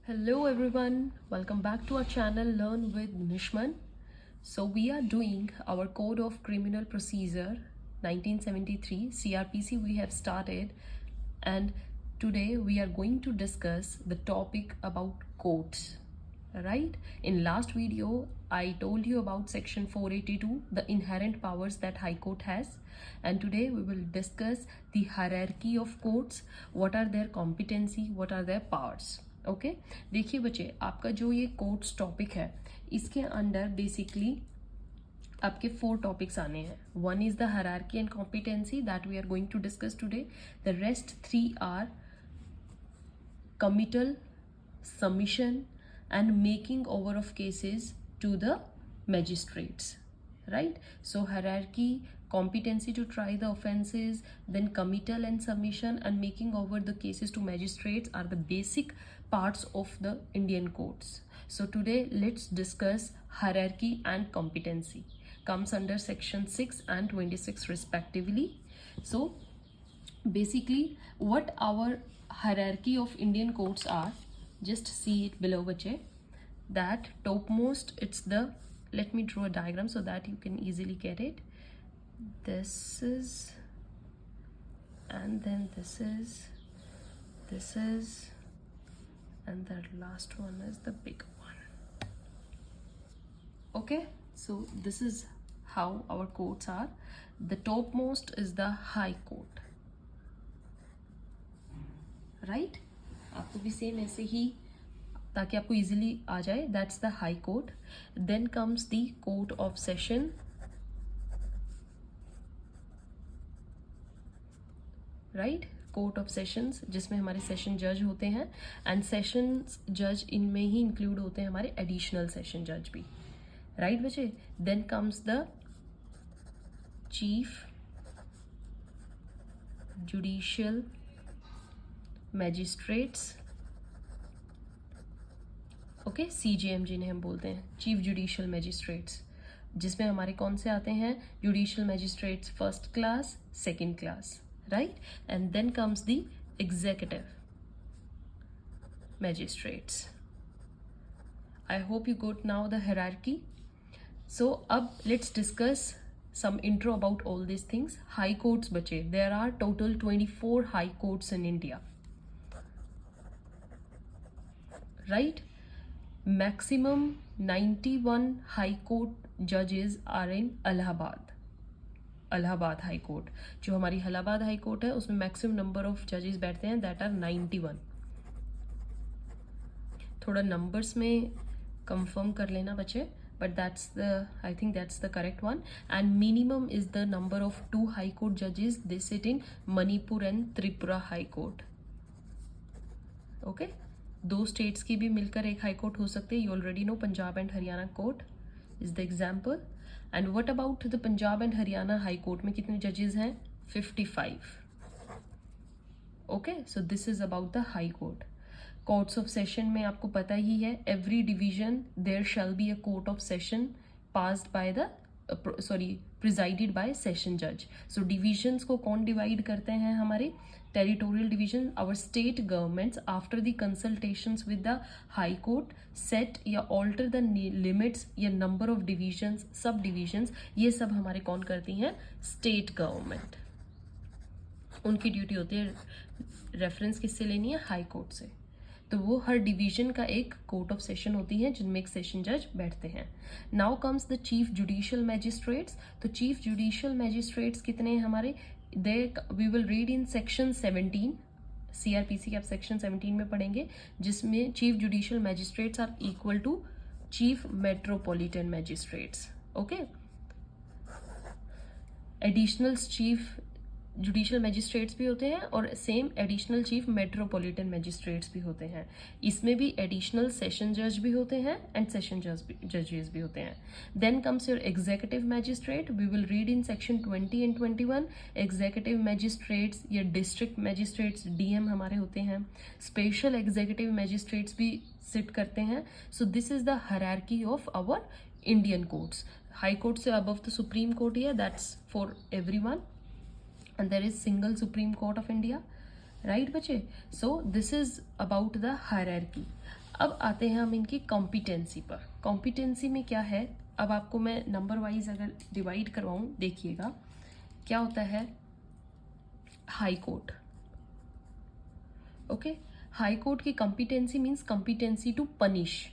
Hello everyone, welcome back to our channel Learn with Nishman. So we are doing our Code of Criminal Procedure 1973 CRPC we have started, and today we are going to discuss the topic about courts. Right? In last video I told you about section 482, the inherent powers that High Court has, and today we will discuss the hierarchy of courts, what are their competency, what are their powers. Okay देखिए बच्चे, आपका जो ये courts topic है इसके under basically आपके 4 topics आने हैं. One is the hierarchy and competency that we are going to discuss today. The rest 3 are committal, submission and making over of cases to the magistrates, right? So hierarchy, competency to try the offenses, then committal and submission and making over the cases to magistrates are the basic parts of the Indian courts. So today let's discuss hierarchy and competency. Comes under section 6 and 26 respectively. So basically what our hierarchy of Indian courts are, just see it below bache. That topmost, it's the, let me draw a diagram so that you can easily get it. This is, and then this is, and the last one is the big one. Okay, so this is how our courts are. The topmost is the High Court, right? आपको भी same ऐसे ही ताकि आपको easily आ जाए. That's the high court. Then comes the court of session, right? Court of sessions जिसमें हमारे session जज होते हैं, एंड सेशन जज इनमें ही इंक्लूड होते हैं हमारे एडिशनल सेशन जज भी, राइट बच्चे? Then comes the chief judicial magistrates, okay, CJM जिन्हें हम बोलते हैं, चीफ जुडिशियल मैजिस्ट्रेट्स, जिसमें हमारे कौन से आते हैं? Judicial magistrates first class, second class, right? And then comes the executive magistrates. I hope you got now the hierarchy. So अब let's discuss some intro about all these things. High courts बचे, there are total 24 high courts in India, right? Maximum 91 high court judges are in Allahabad. Allahabad High Court, जो हमारी Allahabad high court है उसमें maximum number of जजेस बैठते हैं, that are 91. थोड़ा numbers में कंफर्म कर लेना बच्चे, but that's the, I think that's the correct one. And minimum is the number of 2 high court judges, they sit in Manipur and Tripura High Court. Okay, 2 states की भी मिलकर एक high court हो सकते हैं. You already know Punjab and Haryana court is the example. And what about the Punjab and Haryana High Court में कितने judges हैं? 55. Okay, so this is about the High Court. Courts of session में आपको पता ही है, every division there shall be a court of session passed by the presided by session जज. So divisions को कौन डिवाइड करते हैं? हमारे territorial division. Our state governments after the consultations with the high court set या alter the limits या number of divisions, sub divisions, ये सब हमारे कौन करती हैं? State government. उनकी ड्यूटी होती है. रेफरेंस किससे लेनी है? हाई कोर्ट से. तो वो हर डिवीजन का एक कोर्ट ऑफ सेशन होती है जिनमें एक सेशन जज बैठते हैं. Now comes the chief judicial magistrates. तो चीफ जुडिशियल मैजिस्ट्रेट्स कितने हैं हमारे? They we will read in section 17, CRPC के आप सेक्शन 17 में पढ़ेंगे, जिसमें chief judicial magistrates are equal to chief metropolitan magistrates. Okay, additional chief judicial magistrates भी होते हैं और same additional chief metropolitan magistrates भी होते हैं. इसमें भी एडिशनल सेशन जज भी होते हैं एंड सेशन जजेस भी होते हैं. Then comes your executive magistrate. We will read in section 20 and 21. Executive magistrates या डिस्ट्रिक्ट मैजिस्ट्रेट्स, DM हमारे होते हैं. स्पेशल एग्जीक्यूटिव मैजिस्ट्रेट्स भी सिट करते हैं. So this is the hierarchy of our Indian courts. High court से above the supreme court है, that's for everyone. And there is single Supreme Court of India, right बच्चे? So this is about the hierarchy. अब आते हैं हम इनकी competency पर। Competency में क्या है, अब आपको मैं नंबर वाइज अगर डिवाइड करवाऊँ, देखिएगा क्या होता है। High court, okay, high court की competency means competency to punish,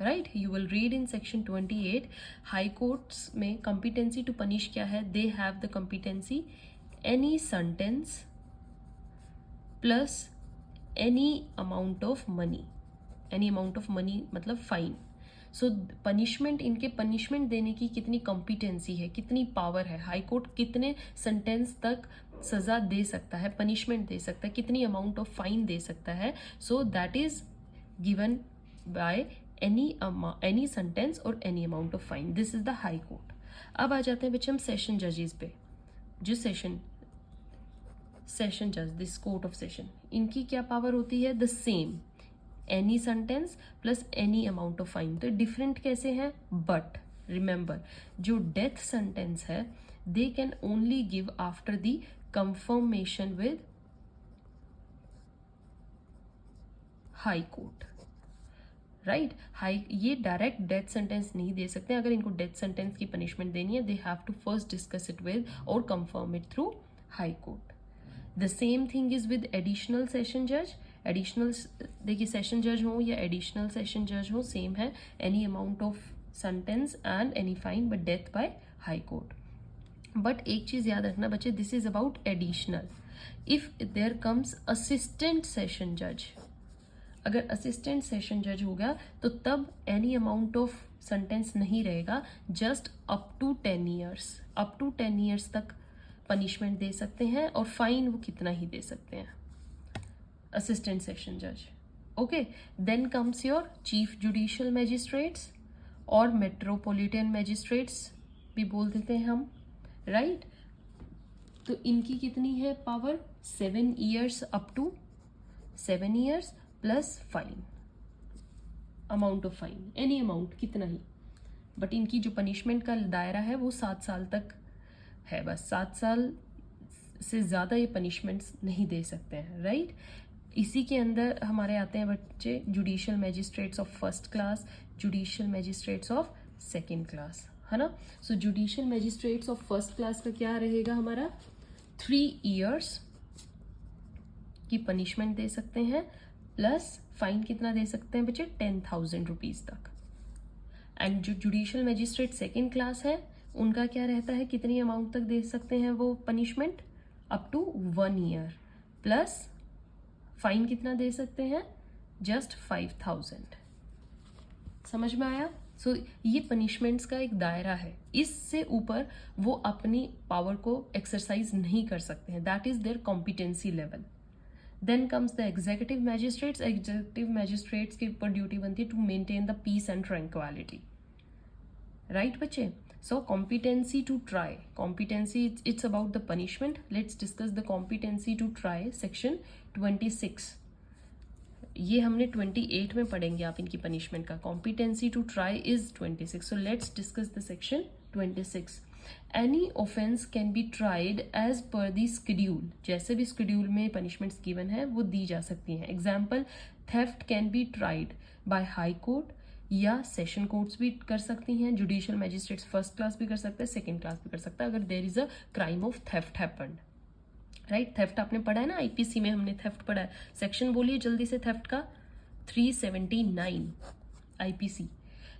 right. You will read in section 28 high courts में कॉम्पिटेंसी टू पनिश क्या है। They have the competency any sentence plus any amount of money. Any amount of money मतलब fine. So punishment, इनके punishment देने की कितनी competency है, कितनी पावर है। हाई कोर्ट कितने सेंटेंस तक सजा दे सकता है, पनिशमेंट दे सकता है, कितनी अमाउंट ऑफ फाइन दे सकता है। So that is given by any sentence और any amount of fine. This is the high court. अब आ जाते हैं बच्चे हम सेशन जजेस पे। जो सेशन जज, दिस कोर्ट ऑफ सेशन, इनकी क्या पावर होती है, the same, any sentence plus any amount of fine. तो डिफरेंट कैसे हैं, बट रिमेंबर जो डेथ सेंटेंस है they can only give after the confirmation with high court, right. High, ये डायरेक्ट डेथ सेंटेंस नहीं दे सकते। अगर इनको डेथ सेंटेंस की पनिशमेंट देनी है, they have to first discuss it with और confirm it through high court. The same thing is with additional session जज। एडिशनल, देखिए सेशन जज हो या एडिशनल सेशन जज हो, सेम है, any amount of sentence and any fine, but death by high court. But एक चीज याद रखना बच्चे, this is about additional. If there comes assistant session जज, अगर असिस्टेंट सेशन जज हो गया तो तब एनी अमाउंट ऑफ सेंटेंस नहीं रहेगा, just up to 10 years, up to 10 years तक पनिशमेंट दे सकते हैं और फाइन वो कितना ही दे सकते हैं, असिस्टेंट सेशन जज। Okay, then comes your chief judicial magistrates और मेट्रोपॉलिटन मैजिस्ट्रेट्स भी बोल देते हैं हम, राइट। तो इनकी कितनी है power, 7 years, up to 7 years plus fine, amount of fine, any amount कितना ही। बट इनकी जो पनिशमेंट का दायरा है वो 7 साल तक है, बस 7 साल से ज़्यादा ये पनिशमेंट्स नहीं दे सकते हैं, राइट। इसी के अंदर हमारे आते हैं बच्चे judicial magistrates of first class, judicial magistrates of second class, है ना। So judicial magistrates of first class का क्या रहेगा हमारा, 3 ईयर्स की पनिशमेंट दे सकते हैं, प्लस फाइन कितना दे सकते हैं बच्चे, 10,000 रुपीज तक। एंड जो जुडिशियल मैजिस्ट्रेट सेकेंड क्लास है उनका क्या रहता है, कितनी अमाउंट तक दे सकते हैं वो punishment, up to 1 year, plus fine कितना दे सकते हैं, जस्ट 5,000। समझ में आया। सो ये पनिशमेंट्स का एक दायरा है, इससे ऊपर वो अपनी पावर को एक्सरसाइज नहीं कर सकते हैं, that is their competency level. Then comes the executive magistrates. Executive magistrates के ऊपर ड्यूटी बनती है to maintain the peace and tranquillity, right बच्चे। So competency to try, competency it's about the punishment. Let's discuss the competency to try, section 26। ये हमने 28 में पढ़ेंगे आप इनकी पनिशमेंट का। Competency to try is 26, so let's discuss the section 26। Any offence can be tried as per the schedule, जैसे भी schedule में पनिशमेंट्स गिवन है वो दी जा सकती हैं। Example, theft can be tried bye high court या सेशन कोर्ट्स भी कर सकती हैं, जुडिशियल मैजिस्ट्रेट्स फर्स्ट क्लास भी कर सकते हैं, सेकेंड क्लास भी कर सकता है, अगर there is a crime of theft happened, right. Theft आपने पढ़ा है ना, आईपीसी में हमने थेफ्ट पढ़ा है। सेक्शन बोलिए जल्दी से थेफ्ट का, 379 आईपीसी।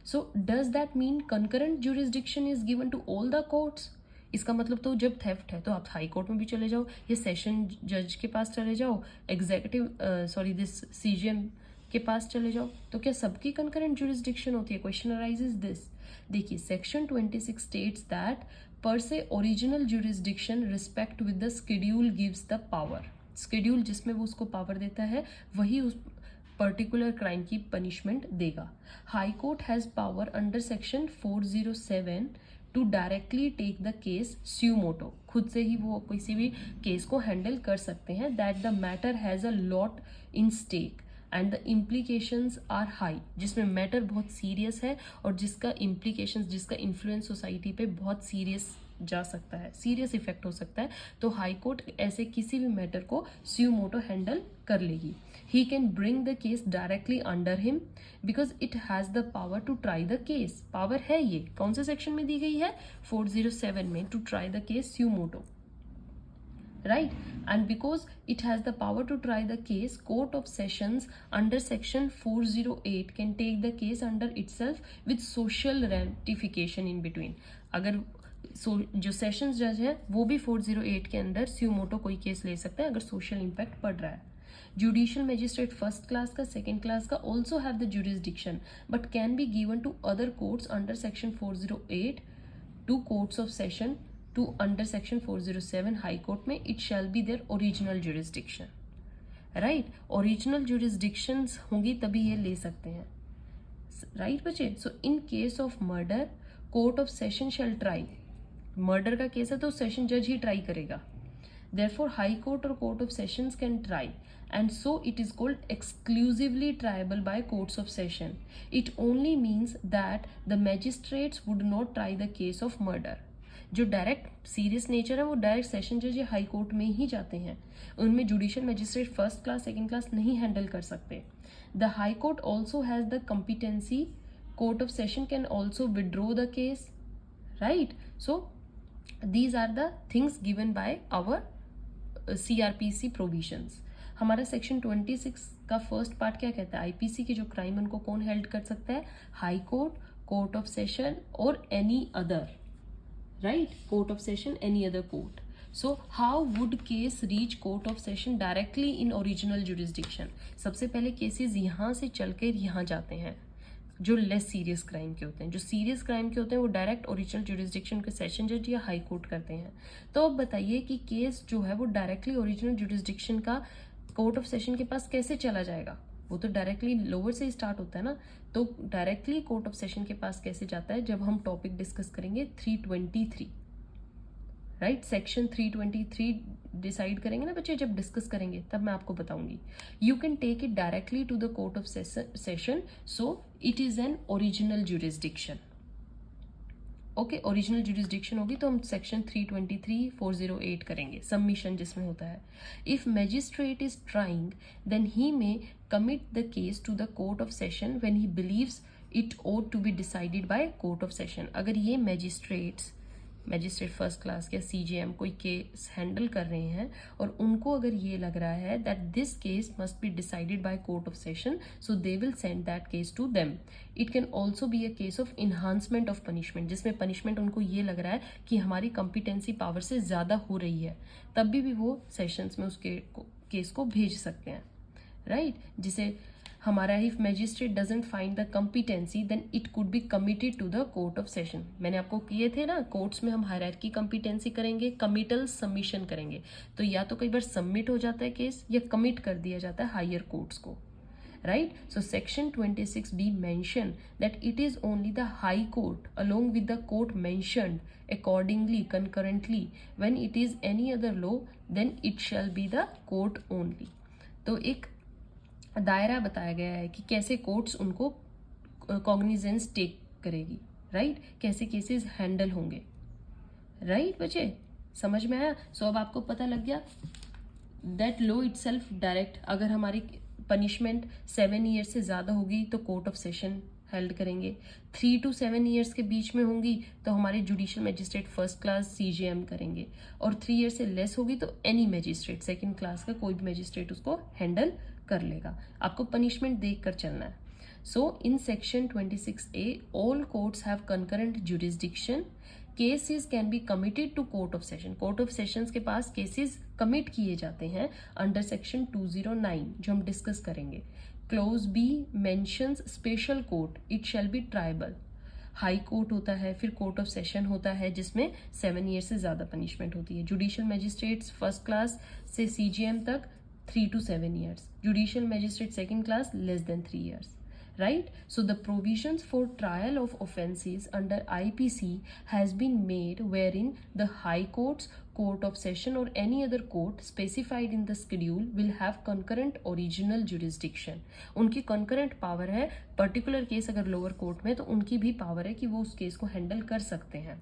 So does that mean concurrent jurisdiction is given to all the courts. इसका मतलब तो जब थेफ्ट है तो आप हाई कोर्ट में भी चले जाओ या सेशन जज के पास चले जाओ, एग्जीक्यूटिव दिस सीजीएम के पास चले जाओ, तो क्या सबकी कंकरेंट ज्यूरिसडिक्शन होती है। Question arises this. देखिए section 26 states that per se original jurisdiction respect with the schedule gives the power. Schedule जिसमें वो उसको पावर देता है वही उस पर्टिकुलर क्राइम की पनिशमेंट देगा। High court has power under section 407 to directly take the case suo motu, खुद से ही वो किसी भी केस को हैंडल कर सकते हैं। That the matter has a lot in stake and the implications are high, जिसमें मैटर बहुत सीरियस है और जिसका इम्प्लीकेशंस, जिसका इन्फ्लुएंस सोसाइटी पे बहुत सीरियस जा सकता है, सीरियस इफेक्ट हो सकता है, तो हाई कोर्ट ऐसे किसी भी मैटर को स्यू मोटो हैंडल कर लेगी. He can bring the case directly under him because it has the power to try the case. Power है ये कौन से सेक्शन में दी गई है? 407 में, to try the case suo motu. Right, and because it has the power to try the case, Court of Sessions under section 408 can take the case under itself with social ratification in between. अगर जो sessions जज है वो भी 408 के अंदर स्यू मोटो कोई case ले सकता है अगर सोशल इम्पैक्ट पड़ रहा है. जुडिशियल मैजिस्ट्रेट फर्स्ट क्लास का, सेकेंड क्लास का also have the jurisdiction but can be given to other courts under section 408 to courts of session to under section 407 high court में. It shall be their original jurisdiction. Right, original jurisdictions होंगी तभी ये ले सकते हैं. Right बच्चे, so in case of murder court of session shall try. Murder का case है तो सेशन जज ही ट्राई करेगा. देयरफॉर हाई कोर्ट और court of sessions can try and so it is called exclusively triable by courts of session. It only means that the magistrates would not try the case of murder. जो direct serious nature है वो direct session जज या high court में ही जाते हैं, उनमें judicial magistrate first class second class नहीं हैंडल कर सकते. The high court also has the competency. Court of session can also withdraw the case. Right, so these are the things given by our CRPC provisions. हमारा section 26 का first part क्या कहता है? IPC के जो crime उनको कौन held कर सकता है? High court, court of session और any other. Right, court of session, any other court. So how would case reach court of session? Directly in original jurisdiction. सबसे पहले केसेस यहाँ से चलकर यहाँ जाते हैं जो लेस सीरियस क्राइम के होते हैं. जो सीरियस क्राइम के होते हैं वो डायरेक्ट ओरिजिनल जुरिस्डिक्शन के सेशन जज या हाई कोर्ट करते हैं. तो अब बताइए कि केस जो है वो डायरेक्टली ओरिजिनल जुरिस्डिक्शन का कोर्ट ऑफ सेशन के पास कैसे चला जाएगा? वो तो डायरेक्टली लोअर से स्टार्ट होता है ना. तो डायरेक्टली कोर्ट ऑफ सेशन के पास कैसे जाता है जब हम टॉपिक डिस्कस करेंगे 323. राइट, सेक्शन 323 डिसाइड करेंगे ना बच्चे, जब डिस्कस करेंगे तब मैं आपको बताऊंगी. You can take it directly to the court of session, so it is an original jurisdiction. Okay, original jurisdiction होगी तो हम सेक्शन 323 408 करेंगे, सबमिशन जिसमें होता है. If magistrate is trying then he may commit the case to the court of session when he believes it ought to be decided by court of session. अगर ये magistrate first class या CJM कोई case handle कर रहे हैं और उनको अगर ये लग रहा है that this case must be decided by court of session, so they will send that case to them. It can also be a case of enhancement of punishment, जिसमें पनिशमेंट उनको ये लग रहा है कि हमारी कॉम्पिटेंसी पावर से ज़्यादा हो रही है, तब भी वो सेशंस में उसके केस को भेज सकते हैं. राइट, जिसे हमारा if magistrate doesn't find the competency then it could be committed to the court of session. मैंने आपको किए थे ना, कोर्ट्स में हम हायरार्की कॉम्पिटेंसी करेंगे, कमिटल सबमिशन करेंगे. तो या तो कई बार सबमिट हो जाता है केस या कमिट कर दिया जाता है हायर कोर्ट्स को. Right, so section 26B mention that it is only the high court along with the court mentioned accordingly concurrently when it is any other law then it shall be the court only. तो एक दायरा बताया गया है कि कैसे courts उनको cognizance take करेगी. राइट, कैसे केसेस हैंडल होंगे. राइट बच्चे, समझ में आया? सो अब आपको पता लग गया दैट लॉ इटसेल्फ डायरेक्ट, अगर हमारी पनिशमेंट 7 ईयर्स से ज़्यादा होगी तो कोर्ट ऑफ सेशन हेल्ड करेंगे. 3 to 7 ईयर्स के बीच में होंगी तो हमारे judicial magistrate first class CJM करेंगे, और 3 ईयर से लेस होगी तो एनी मैजिस्ट्रेट सेकंड क्लास का कोई भी मैजिस्ट्रेट उसको हैंडल कर लेगा. आपको पनिशमेंट देख कर चलना है. So in section 26A all courts have concurrent jurisdiction. Cases can be committed to court of session. Court of sessions के पास केसेस कमिट किए जाते हैं अंडर सेक्शन 209 जो हम डिस्कस करेंगे. Close B mentions special court, it shall B tribal. High court होता है, फिर कोर्ट ऑफ सेशन होता है जिसमें 7 ईयर से ज़्यादा पनिशमेंट होती है. जुडिशियल मैजिस्ट्रेट्स फर्स्ट क्लास से CJM तक 3 to 7 years. Judicial magistrate second class less than 3 years. Right? So the provisions for trial of offences under IPC has been made wherein the high courts, court of session or any other court specified in the schedule will have concurrent original jurisdiction. उनकी concurrent power है, particular case अगर lower court में तो उनकी भी power है कि वो उस case को handle कर सकते हैं,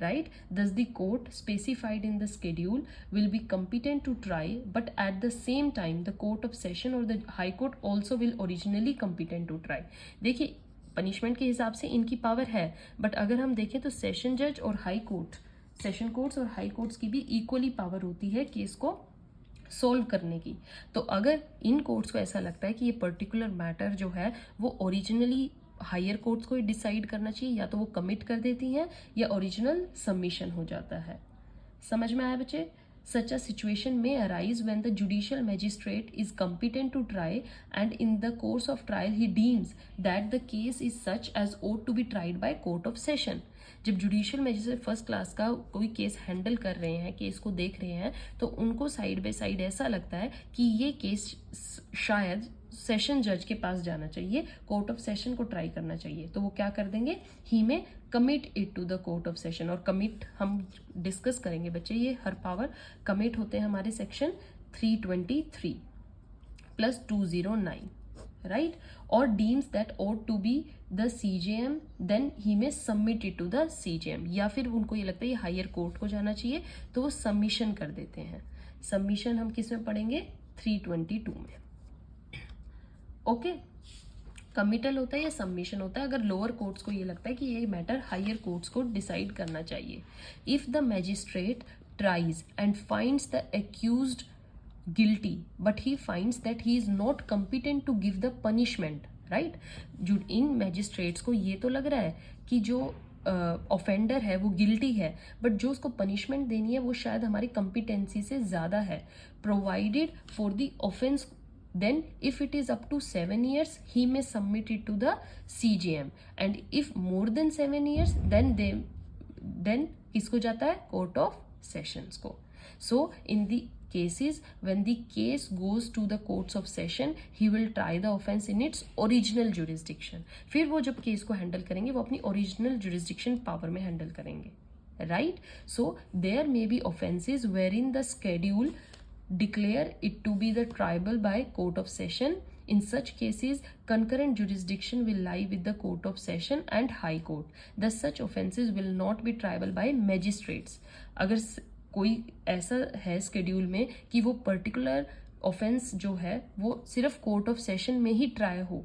right? Thus the court specified in the schedule will be competent to try, but at the same time the court of session or the high court also will originally competent to try. देखिए punishment के हिसाब से इनकी power है, but अगर हम देखें तो सेशन जज और हाई कोर्ट, सेशन कोर्ट्स और हाई कोर्ट्स की भी इक्वली पावर होती है केस को सोल्व करने की. तो अगर इन कोर्ट्स को ऐसा लगता है कि ये पर्टिकुलर मैटर जो है वो ओरिजिनली हायर कोर्ट्स को ही डिसाइड करना चाहिए, या तो वो कमिट कर देती हैं या ओरिजिनल सबमिशन हो जाता है. समझ में आया बच्चे? Such a situation may arise when the judicial magistrate is competent to try and in the course of trial he deems that the case is such as ought to be tried by court of session. जब judicial magistrate first class का कोई case handle कर रहे हैं, case को देख रहे हैं, तो उनको साइड बाय साइड ऐसा लगता है कि ये केस शायद सेशन जज के पास जाना चाहिए, कोर्ट ऑफ सेशन को ट्राई करना चाहिए, तो वो क्या कर देंगे, he may commit it to the court of session. और कमिट हम डिस्कस करेंगे बच्चे, ये हर पावर कमिट होते हैं हमारे सेक्शन 323 प्लस 209, राइट? और deems that ought to be the CJM, then he may submit it to the CJM. या फिर उनको ये लगता है ये हायर कोर्ट को जाना चाहिए तो वो सबमिशन कर देते हैं. सबमिशन हम किस में पढ़ेंगे? 322 में. ओके, कमिटल होता है या सबमिशन होता है अगर लोअर कोर्ट्स को ये लगता है कि ये मैटर हायर कोर्ट्स को डिसाइड करना चाहिए. If the magistrate tries and finds the accused guilty but he finds that he is not competent to give the punishment, right? In magistrates को ये तो लग रहा है कि जो ऑफेंडर है वो गिल्टी है, बट जो उसको पनिशमेंट देनी है वो शायद हमारी कंपिटेंसी से ज़्यादा है. Provided for the offence, then if it is up to 7 years he may submit it to the CJM, and if more than 7 years then किसको जाता है? कोर्ट ऑफ सेशंस को. So in the cases when the case goes to the courts of session he will try the offense in its original jurisdiction. फिर वो जब case को handle करेंगे वो अपनी ओरिजिनल jurisdiction पावर में हैंडल करेंगे, right? So there may be offenses wherein the schedule declare it to be the triable by court of session. In such cases concurrent jurisdiction will lie with the court of session and high court. Thus such offenses will not be triable by magistrates. अगर कोई ऐसा है schedule में कि वो particular offence जो है वो सिर्फ कोर्ट ऑफ सेशन में ही ट्राई हो,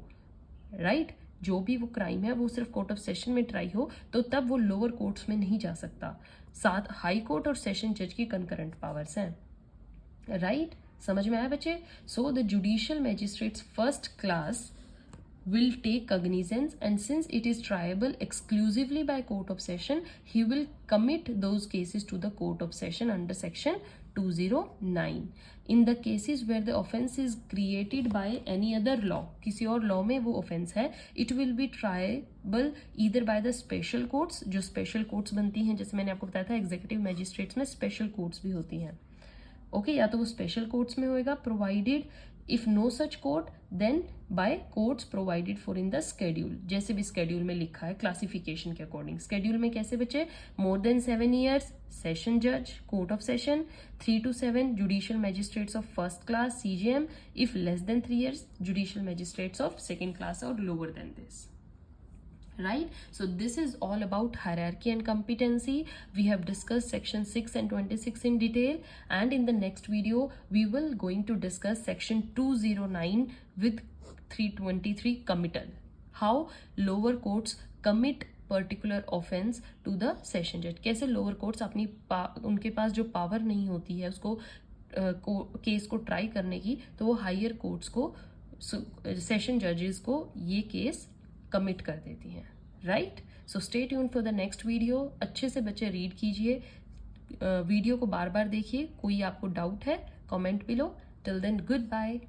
राइट? जो भी वो क्राइम है वो सिर्फ कोर्ट ऑफ सेशन में ट्राई हो, तो तब वो लोअर कोर्ट्स में नहीं जा सकता. साथ हाई कोर्ट और सेशन जज की कंकरेंट पावर्स हैं, राइट? समझ में आया बच्चे? So the judicial magistrates first class will take cognizance, and since it is triable exclusively by court of session he will commit those cases to the court of session under section 209. in the cases where the offense is created by any other law, किसी और law में वो offense है, it will be triable either by the special courts, जो special courts बनती हैं, जैसे मैंने आपको बताया था executive magistrates में special courts भी होती हैं, ओके? या तो वो स्पेशल कोर्ट्स में होएगा, provided if no such court then by courts provided for in the schedule. जैसे भी स्केड्यूल में लिखा है क्लासिफिकेशन के अकॉर्डिंग. स्केड्यूल में कैसे बच्चे? मोर देन 7 years सेशन जज court of session, 3 to 7 judicial magistrates of first class CJM, if less than 3 years judicial magistrates of second class और lower than this, right? So this is all about hierarchy and competency. We have discussed section 6 and 26 in detail, and in the next video we will going to discuss section 209 with 323 committal, how lower courts commit particular offense to the session judge. कैसे lower courts अपनी उनके पास जो power नहीं होती है उसको case को try करने की, तो वो हायर कोर्ट्स को, सेशन जजेस को ये केस कमिट कर देती हैं, right? So stay tune for the next video. अच्छे से बच्चे रीड कीजिए, वीडियो को बार बार देखिए. कोई आपको डाउट है comment below. Till then good bye.